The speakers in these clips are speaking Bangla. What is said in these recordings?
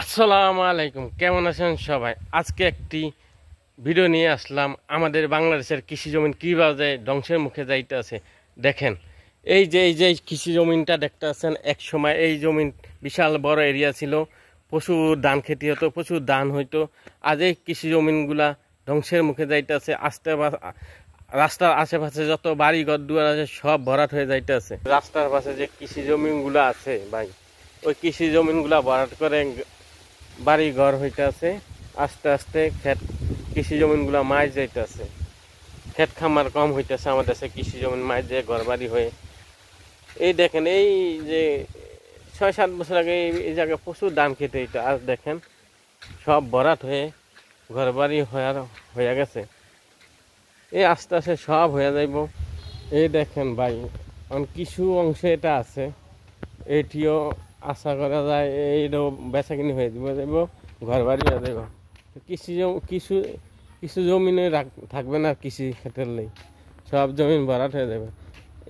আসসালামু আলাইকুম, কেমন আছেন সবাই? আজকে একটি ভিডিও নিয়ে আসলাম। আমাদের বাংলাদেশের কৃষি জমিন কীভাবে ধ্বংসের মুখে যাইতে আছে দেখেন। এই যে কৃষি জমিনটা দেখতে আছেন, এক সময় এই জমিন বিশাল বড় এরিয়া ছিল, প্রচুর ধান খেতি হতো, প্রচুর ধান হইতো। আজ এই কৃষি জমিনগুলা ধ্বংসের মুখে যাইতে আছে। রাস্তার আশেপাশে যত বাড়ি ঘর দুয়ার আছে সব ভরাট হয়ে যাইতে আছে। রাস্তার পাশে যে কৃষি জমিনগুলো আছে ভাই, ওই কৃষি জমিনগুলা ভরাট করে বাড়ি ঘর হইতে আছে। আস্তে আস্তে কৃষি জমিনগুলা মাছ যাইতে আছে, ক্ষেত খামার কম হইতেছে আমাদের দেশে, কৃষি জমিন মাছ দিয়ে ঘর বাড়ি হয়ে। এই দেখেন, এই যে 6-7 বছর আগে এই জায়গায় প্রচুর ধান খেতে হইতো, আজ দেখেন সব ভরাট হয়ে ঘর বাড়ি হয়ে গেছে। এই আস্তে আস্তে সব হয়ে যাইব। এই দেখেন ভাই, কিছু অংশে এটা আছে, এটিও আশা করা যায় এইটাও বেচা কিনি হয়ে যাইব, ঘর বাড়ি হয়ে যাইব। কিছু কিছু জমিনে থাকবে না কৃষি ক্ষেত্রের নেই, সব জমিন ভরাট হয়ে যাবে।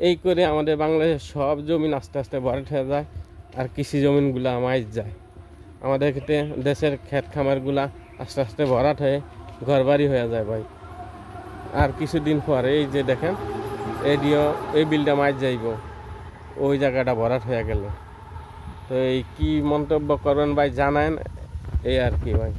এই করে আমাদের বাংলাদেশের সব জমিন আস্তে আস্তে ভরাট হয়ে যায়, আর কৃষি জমিনগুলা মাইজ যায়। আমাদের ক্ষেত্রে দেশের ক্ষেত খামারগুলা আস্তে আস্তে ভরাট হয়ে ঘর বাড়ি হয়ে যায় ভাই। আর কিছুদিন পরে এই যে দেখেন, এই বিলটা মাইজ যাইব, ওই জায়গাটা ভরাট হয়ে গেল। তো এই কি মন্তব্য করবেন ভাই জানান, এই আর কি ভাই।